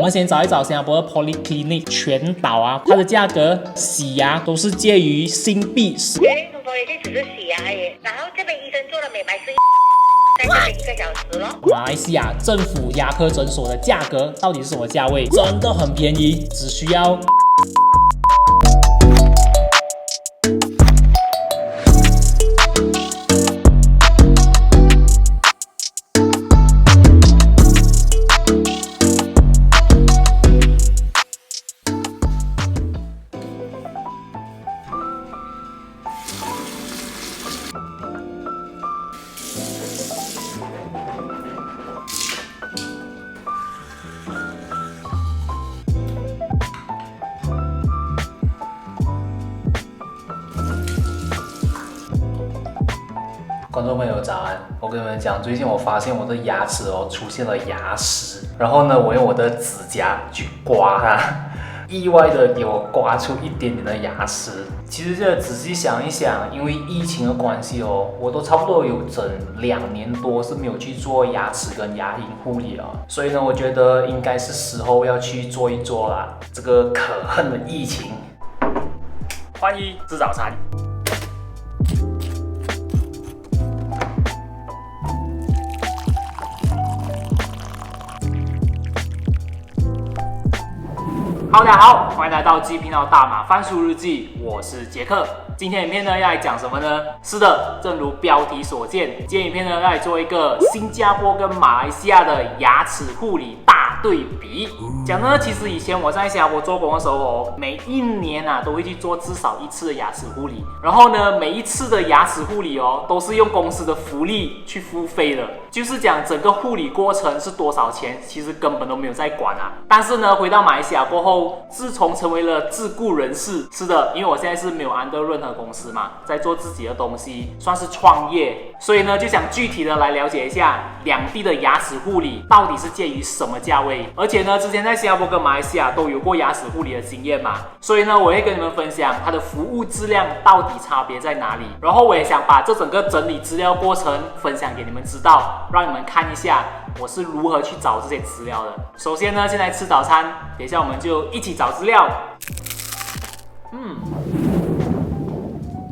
们先找一找新加坡的 Polyclinic 全岛啊，它的价格洗牙都是介于新币10。通常你只是洗牙而已，然后这边医生做了美白是在这边1个小时咯。马来西亚政府牙科诊所的价格到底是什么价位？真的很便宜，只需要。观众朋友早安，我跟你们讲，最近我发现我的牙齿出现了牙石，然后呢，我用我的指甲去刮它，意外的给我刮出一点点的牙石。其实这仔细想一想，因为疫情的关系我都差不多有整2年多是没有去做牙齿跟牙龈护理了，所以呢，我觉得应该是时候要去做一做啦。这个可恨的疫情，欢迎吃早餐。Hello， 大家好，欢迎来到G频道大马番薯日记，我是杰克。今天影片呢要来讲什么呢？是的，正如标题所见，今天影片呢要来做一个新加坡跟马来西亚的牙齿护理大对比。讲呢，其实以前我在新加坡做工的时候每一年都会去做至少1次的牙齿护理。然后呢，每一次的牙齿护理都是用公司的福利去付费的，就是讲整个护理过程是多少钱，其实根本都没有在管啊。但是呢，回到马来西亚过后，自从成为了自雇人士，是的，因为我现在是没有under任何公司嘛，在做自己的东西，算是创业，所以呢，就想具体的来了解一下两地的牙齿护理到底是介于什么价位。而且呢，之前在新加坡跟马来西亚都有过牙齿护理的经验嘛，所以呢，我会跟你们分享它的服务质量到底差别在哪里。然后我也想把这整个整理资料过程分享给你们知道，让你们看一下我是如何去找这些资料的。首先呢，先来吃早餐，等一下我们就一起找资料。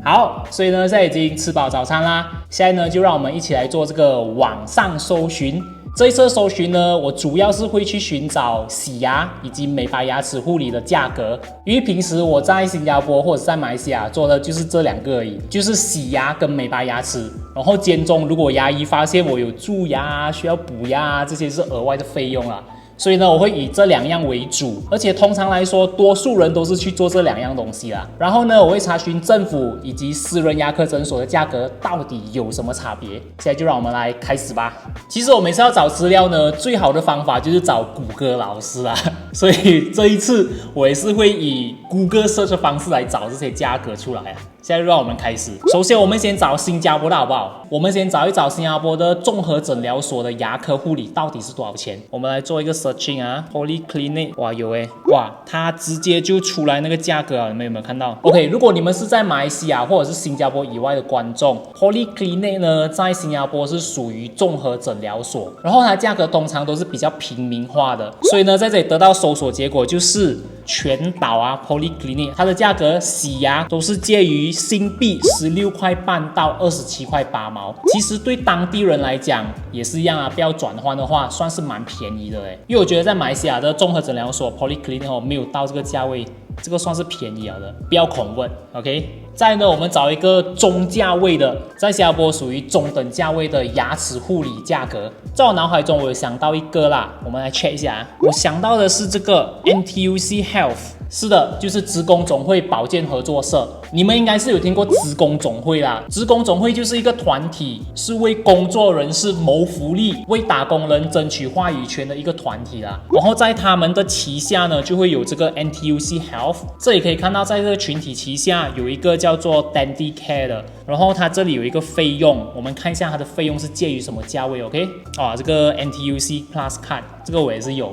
好，所以呢，现在已经吃饱早餐啦。现在呢，就让我们一起来做这个网上搜寻。这一次搜寻呢，我主要是会去寻找洗牙以及美白牙齿护理的价格，因为平时我在新加坡或者是在马来西亚做的就是这2个而已，就是洗牙跟美白牙齿。然后间中如果牙医发现我有蛀牙需要补牙，这些是额外的费用啦。所以呢，我会以这2样为主，而且通常来说，多数人都是去做这2样东西啦。然后呢，我会查询政府以及私人牙科诊所的价格到底有什么差别。现在就让我们来开始吧。其实我每次要找资料呢，最好的方法就是找谷歌老师啦。所以这一次我也是会以谷歌 search 的方式来找这些价格出来啊。现在就让我们开始。首先，我们先找新加坡的好不好？我们先找一找新加坡的综合诊疗所的牙科护理到底是多少钱。我们来做一个 searching 啊 ，Polyclinic， 哇有哇，它直接就出来那个价格啊，你们有没有看到 ？OK， 如果你们是在马来西亚或者是新加坡以外的观众 ，Polyclinic 呢在新加坡是属于综合诊疗所，然后它价格通常都是比较平民化的，所以呢，在这里得到搜索结果就是全岛啊 Polyclinic， 它的价格洗牙都是介于新币16块半到27块8毛，其实对当地人来讲也是一样啊，不要转换的话，算是蛮便宜的因为我觉得在马来西亚的综合诊疗所 Polyclinic 没有到这个价位，这个算是便宜了的，不要恐问 ，OK。再呢，我们找一个中价位的，在新加坡属于中等价位的牙齿护理价格。在我脑海中，我有想到一个啦，我们来 check 一下。我想到的是这个 NTUC Health。是的，就是职工总会保健合作社，你们应该是有听过职工总会啦。职工总会就是一个团体，是为工作人士谋福利、为打工人争取话语权的一个团体啦。然后在他们的旗下呢，就会有这个 NTUC Health。这里可以看到，在这个群体旗下有一个叫做 Dentacare 的，然后它这里有一个费用，我们看一下它的费用是介于什么价位 ，OK？ 这个 NTUC Plus Card， 这个我也是有。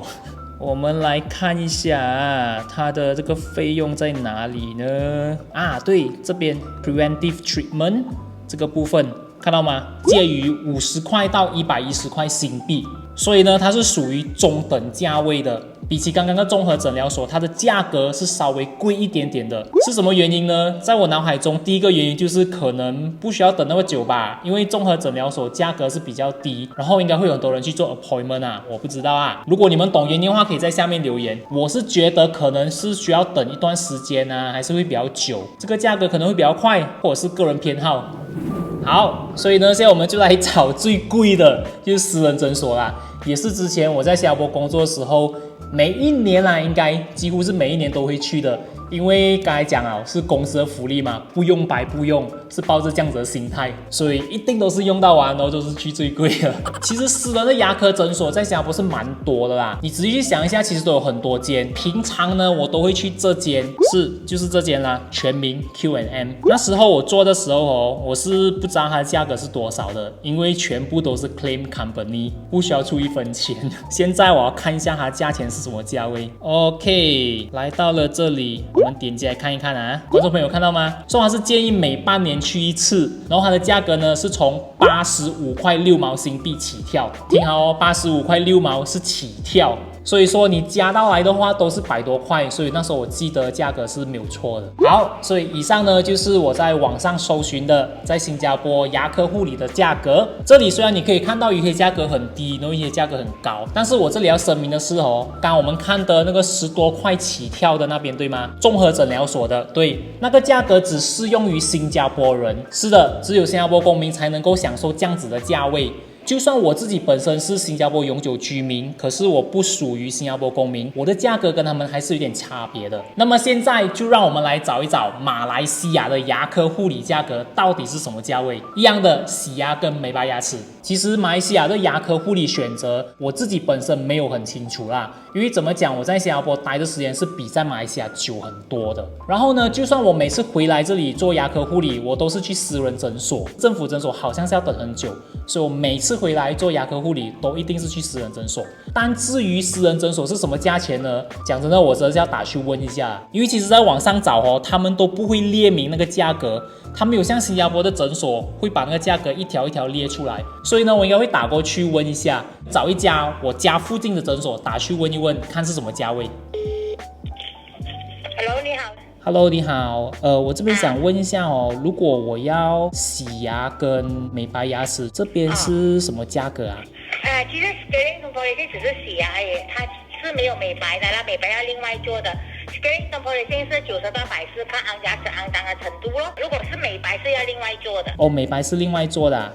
我们来看一下它的这个费用在哪里呢？对，这边 Preventive Treatment 这个部分看到吗？介于50块到110块新币。所以呢，它是属于中等价位的。比起刚刚的综合诊疗所，它的价格是稍微贵一点点的。是什么原因呢？在我脑海中，第一个原因就是可能不需要等那么久吧，因为综合诊疗所价格是比较低，然后应该会有很多人去做 appointment 啊，我不知道啊。如果你们懂原因的话，可以在下面留言。我是觉得可能是需要等一段时间啊，还是会比较久，这个价格可能会比较快，或者是个人偏好。好，所以呢，现在我们就来找最贵的，就是私人诊所啦，也是之前我在新加坡工作的时候，每一年啦，应该几乎是每一年都会去的，因为刚才讲啊，是公司的福利嘛，不用白不用，是抱着这样子的心态，所以一定都是用到完，然后就是去最贵的。其实私人的牙科诊所在新加坡是蛮多的啦，你仔细去想一下，其实都有很多间。平常呢，我都会去这间，就是这间啦，全民 Q&M。那时候我做的时候哦，我是不知道它的价格是多少的，因为全部都是 claim company， 不需要出1分钱。现在我要看一下它价钱是什么价位。OK， 来到了这里。我们点击来看一看啊，观众朋友看到吗？说它是建议每半年去一次，然后它的价格呢是从85块6毛新币起跳，听好哦，85块6毛是起跳。所以说你加到来的话都是100多块，所以那时候我记得价格是没有错的。好，所以以上呢就是我在网上搜寻的在新加坡牙科护理的价格。这里虽然你可以看到有些价格很低，然后一些价格很高，但是我这里要声明的是哦，刚刚我们看的那个10多块起跳的那边对吗？综合诊疗所的，对，那个价格只适用于新加坡人。是的，只有新加坡公民才能够享受这样子的价位。就算我自己本身是新加坡永久居民，可是我不属于新加坡公民，我的价格跟他们还是有点差别的。那么现在就让我们来找一找马来西亚的牙科护理价格到底是什么价位。一样的洗牙跟美白牙齿，其实马来西亚的牙科护理选择，我自己本身没有很清楚啦，因为怎么讲，我在新加坡待的时间是比在马来西亚久很多的。然后呢，就算我每次回来这里做牙科护理，我都是去私人诊所，政府诊所好像是要等很久，所以我每次回来做牙科护理都一定是去私人诊所。但至于私人诊所是什么价钱呢？讲真的，我真的是要打去问一下，因为其实在网上找哦，他们都不会列明那个价格，他们有像新加坡的诊所会把那个价格一条一条列出来，所以呢，我应该会打过去问一下，找一家我家附近的诊所打去问一问，看是什么价位。Hello， 你好。Hello， 你好，我这边想问一下哦，如果我要洗牙跟美白牙齿，这边是什么价格啊？其实 scaling policy 只是洗牙而已，它是没有美白的啦，美白要另外做的。scaling policy 是90到100是看牙齿肮脏的程度咯，如果是美白是要另外做的。哦，美白是另外做的啊。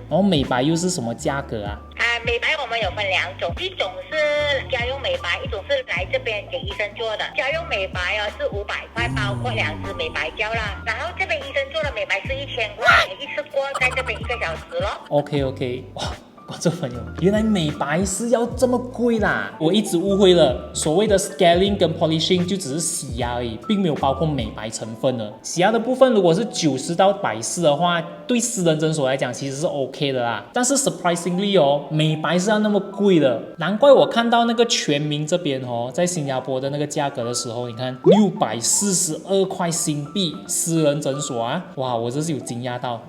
然后美白又是什么价格啊？美白我们有分2种，一种是家用美白，一种是来这边给医生做的。家用美白哦是500块，包括2支美白胶啦。然后这边医生做的美白是1000块，你一次过在这边1个小时咯。OK， 哇。观众朋友，原来美白是要这么贵啦！我一直误会了，所谓的 scaling 跟 polishing 就只是洗牙而已，并没有包括美白成分的。洗牙的部分如果是90到140的话，对私人诊所来讲其实是 OK 的啦。但是 surprisingly 哦，美白是要那么贵的，难怪我看到那个全民这边哦，在新加坡的那个价格的时候，你看642块新币，私人诊所啊，哇，我真是有惊讶到。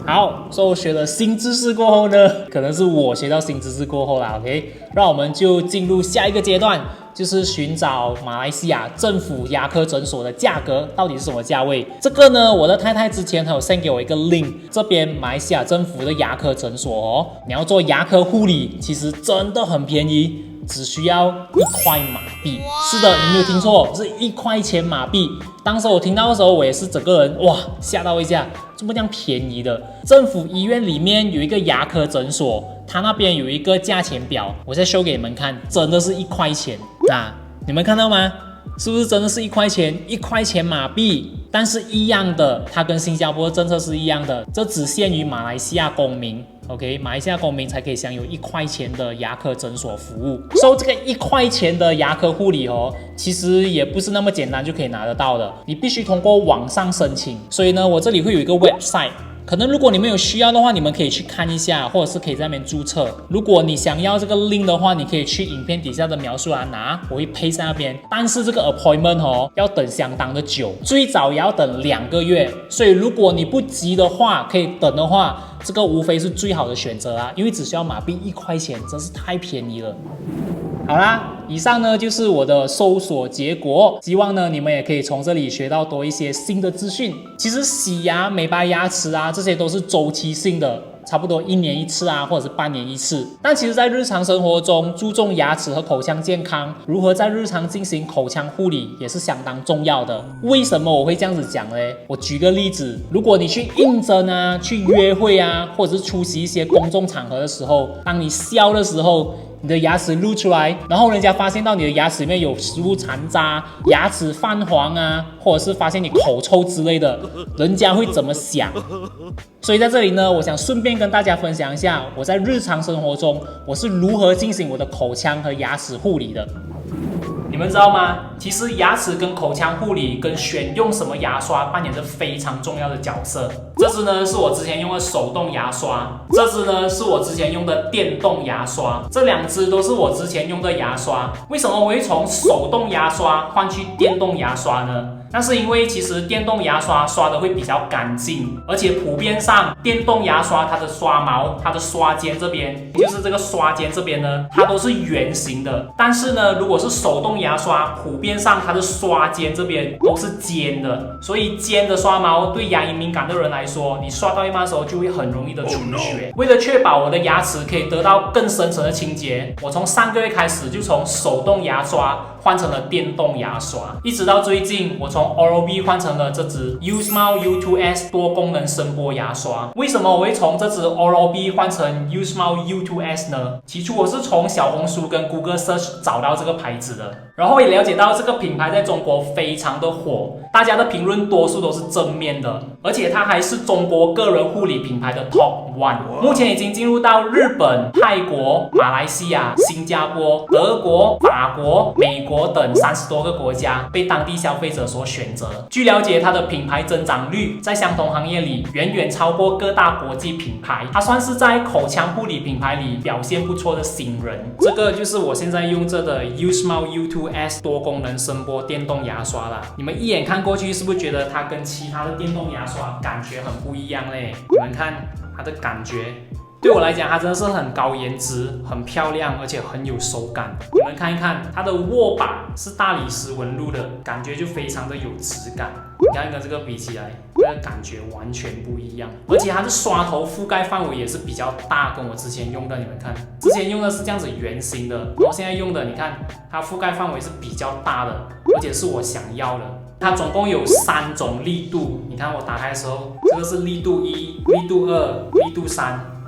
好，所以我学了新知识过后呢，可能是我学到新知识过后啦 ，OK， 让我们就进入下一个阶段，就是寻找马来西亚政府牙科诊所的价格到底是什么价位。这个呢，我的太太之前还有 send 给我一个 link， 这边马来西亚政府的牙科诊所哦，你要做牙科护理，其实真的很便宜。只需要1块马币，是的，你没有听错，是1块钱马币。当时我听到的时候，我也是整个人哇吓到一下，这么这样便宜的？政府医院里面有一个牙科诊所，它那边有一个价钱表，我再 show 给你们看，真的是1块钱啊！你们看到吗？是不是真的是1块钱？1块钱马币。但是一样的，它跟新加坡的政策是一样的，这只限于马来西亚公民。OK， 马来西亚公民才可以享有1块钱的牙科诊所服务。收这个1块钱的牙科护理哦，其实也不是那么简单就可以拿得到的，你必须通过网上申请。所以呢，我这里会有一个 website。可能如果你们有需要的话，你们可以去看一下，或者是可以在那边注册。如果你想要这个 link 的话，你可以去影片底下的描述栏拿，我会配在那边。但是这个 appointment 要等相当的久，最早也要等2个月。所以如果你不急的话，可以等的话，这个无非是最好的选择啊，因为只需要马币1块钱，真是太便宜了。好啦，以上呢就是我的搜索结果，希望呢你们也可以从这里学到多一些新的资讯。其实洗牙、美白牙齿啊，这些都是周期性的，差不多1年1次啊，或者是半年1次。但其实在日常生活中，注重牙齿和口腔健康，如何在日常进行口腔护理也是相当重要的。为什么我会这样子讲呢？我举个例子，如果你去应征啊、去约会啊，或者是出席一些公众场合的时候，当你笑的时候，你的牙齿露出来，然后人家发现到你的牙齿里面有食物残渣、牙齿泛黄啊，或者是发现你口臭之类的，人家会怎么想？所以在这里呢，我想顺便跟大家分享一下，我在日常生活中我是如何进行我的口腔和牙齿护理的。你们知道吗？其实牙齿跟口腔护理跟选用什么牙刷扮演着非常重要的角色。这支呢是我之前用的手动牙刷，这支呢是我之前用的电动牙刷，这2支都是我之前用的牙刷。为什么我会从手动牙刷换去电动牙刷呢？那是因为其实电动牙刷刷的会比较干净，而且普遍上电动牙刷它的刷毛、它的刷尖这边，就是这个刷尖这边呢，它都是圆形的。但是呢，如果是手动牙刷，普遍上它的刷尖这边都是尖的，所以尖的刷毛对牙龈敏感的人来说，你刷到一半的时候就会很容易的出血。为了确保我的牙齿可以得到更深层的清洁，我从3个月开始就从手动牙刷换成了电动牙刷，一直到最近我从 Oral-B 换成了这支 Uxmal U2S 多功能声波牙刷。为什么我会从这支 Oral-B 换成 Uxmal U2S 呢？起初我是从小红书跟 Google Search 找到这个牌子的，然后也了解到这个品牌在中国非常的火，大家的评论多数都是正面的，而且它还是中国个人护理品牌的 Top 1， 目前已经进入到日本、泰国、马来西亚、新加坡、德国、法国、美国等30多个国家被当地消费者所选择。据了解，它的品牌增长率在相同行业里远远超过各大国际品牌，它算是在口腔护理品牌里表现不错的新人。这个就是我现在用着的 Uxmal U2S 多功能声波电动牙刷啦。你们一眼看过去，是不是觉得它跟其他的电动牙刷感觉很不一样嘞？你们看它的感觉，对我来讲，它真的是很高颜值、很漂亮，而且很有手感。你们看一看，它的握把是大理石纹路的，感觉就非常的有质感。你看跟这个比起来，这个感觉完全不一样。而且它的刷头覆盖范围也是比较大，跟我之前用的，你们看，之前用的是这样子圆形的，然后现在用的，你看它覆盖范围是比较大的，而且是我想要的。它总共有3种力度，你看我打开的时候，这个是力度1、力度2、力度3。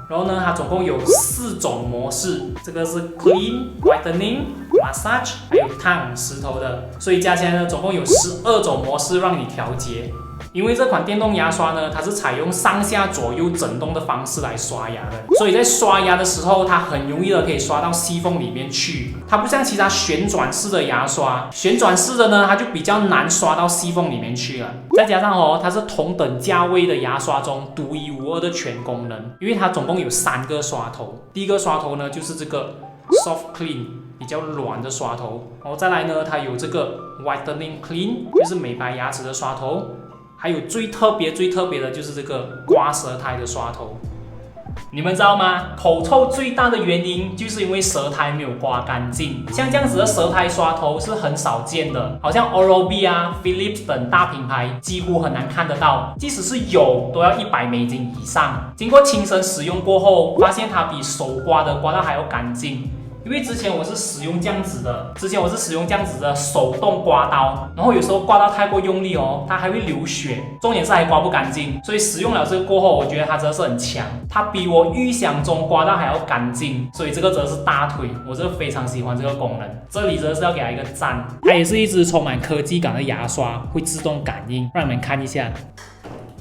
然后呢，它总共有4种模式，这个是 Clean、Whitening、Massage， 还有烫石头的，所以加起来呢，总共有12种模式让你调节。因为这款电动牙刷呢，它是采用上下左右震动的方式来刷牙的，所以在刷牙的时候，它很容易的可以刷到细缝里面去。它不像其他旋转式的牙刷，旋转式的呢，它就比较难刷到细缝里面去了。再加上它是同等价位的牙刷中独一无二的全功能，因为它总共有3个刷头。第一个刷头呢，就是这个 Soft Clean， 比较软的刷头，然后再来呢，它有这个 Whitening Clean， 就是美白牙齿的刷头。还有最特别的就是这个刮舌苔的刷头。你们知道吗？口臭最大的原因就是因为舌苔没有刮干净。像这样子的舌苔刷头是很少见的，好像 Oral-B 啊、Philips 等大品牌几乎很难看得到，即使是有都要$100以上。经过亲身使用过后，发现它比手刮的刮到还要干净。因为之前我是使用这样子的手动刮刀，然后有时候刮到太过用力它还会流血，重点是还刮不干净。所以使用了这个过后，我觉得它真的是很强，它比我预想中刮到还要干净，所以这个真的是大腿，我真的非常喜欢这个功能，这里真的是要给它一个赞。它也是一支充满科技感的牙刷，会自动感应，让你们看一下。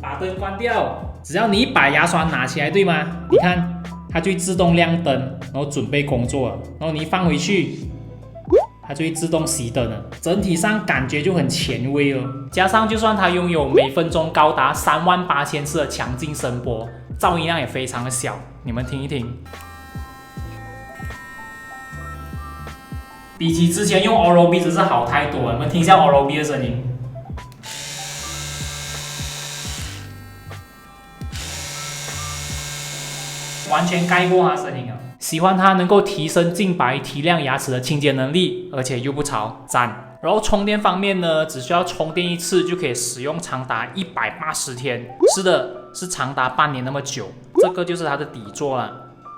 把灯关掉，只要你把牙刷拿起来，对吗？你看。它就自动亮灯，然后准备工作了。然后你一放回去，它就会自动熄灯了。整体上感觉就很前卫哦。加上就算它拥有每分钟高达38000次的强劲声波，噪音量也非常的小，你们听一听。比起之前用 Oral-B 真是好太多了，你们听一下 Oral-B 的声音。完全盖过它声音啊！喜欢它能够提升净白、提亮牙齿的清洁能力，而且又不吵，赞。然后充电方面呢，只需要充电一次就可以使用长达180天。是的，是长达半年那么久。这个就是它的底座啦，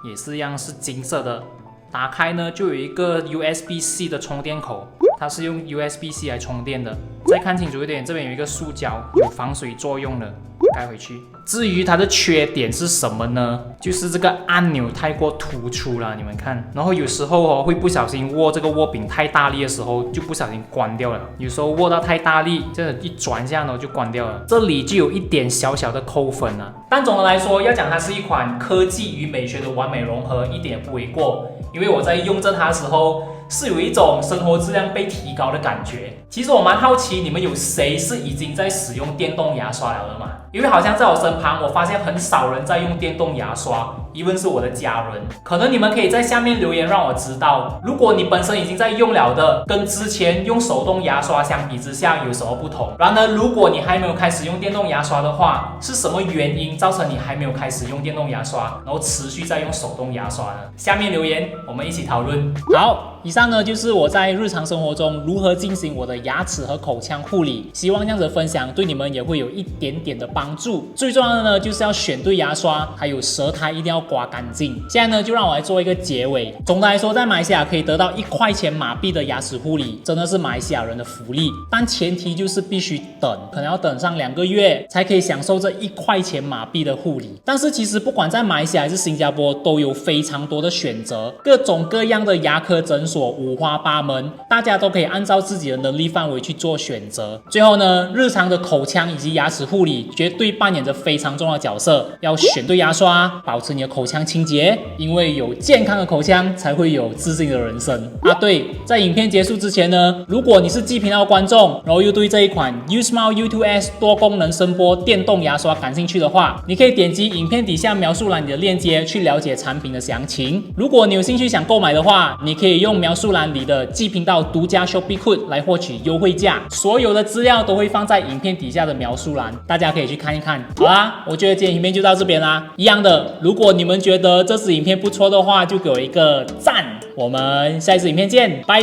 也是一样是金色的。打开呢，就有一个 USB-C 的充电口，它是用 USB-C 来充电的。再看清楚一点，这边有一个塑胶，有防水作用的，盖回去。至于它的缺点是什么呢？就是这个按钮太过突出了，你们看。然后有时候会不小心握这个握柄太大力的时候，就不小心关掉了。有时候握到太大力，这样一转一下呢就关掉了。这里就有一点小小的扣分了。但总的来说，要讲它是一款科技与美学的完美融合，一点也不为过。因为我在用着它的时候，是有一种生活质量被提高的感觉。其实我蛮好奇，你们有谁是已经在使用电动牙刷了的吗？因为好像在我身旁，我发现很少人在用电动牙刷，even是我的家人。可能你们可以在下面留言让我知道，如果你本身已经在用了的，跟之前用手动牙刷相比之下有什么不同？然而，如果你还没有开始用电动牙刷的话，是什么原因造成你还没有开始用电动牙刷，然后持续在用手动牙刷呢？下面留言，我们一起讨论。好，以上呢就是我在日常生活中如何进行我的牙齿和口腔护理，希望这样子的分享对你们也会有一点点的帮助。最重要的呢，就是要选对牙刷，还有舌苔一定要刮干净。现在呢，就让我来做一个结尾。总的来说，在马来西亚可以得到1块钱马币的牙齿护理，真的是马来西亚人的福利。但前提就是必须等，可能要等上2个月才可以享受这1块钱马币的护理。但是其实不管在马来西亚还是新加坡，都有非常多的选择，各种各样的牙科诊所五花八门，大家都可以按照自己的能力范围去做选择。最后呢，日常的口腔以及牙齿护理绝对扮演着非常重要的角色，要选对牙刷，保持你的口腔清洁，因为有健康的口腔才会有自信的人生啊。对，在影片结束之前呢，如果你是G频道观众，然后又对这一款 Usmile U2S 多功能声波电动牙刷感兴趣的话，你可以点击影片底下描述栏里的链接去了解产品的详情。如果你有兴趣想购买的话，你可以用描述栏里的G频道独家 Shopee Code 来获取优惠价，所有的资料都会放在影片底下的描述栏，大家可以去看一看。好啦，我觉得今天影片就到这边啦。一样的，如果你们觉得这支影片不错的话，就给我一个赞。我们下一支影片见，拜。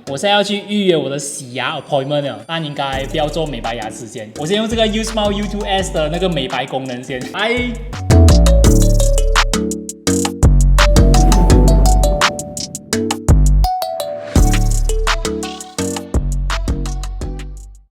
我现在要去预约我的洗牙 appointment 了，但应该不要做美白牙齿先，我先用这个 Usmile U2S 的那个美白功能先，拜。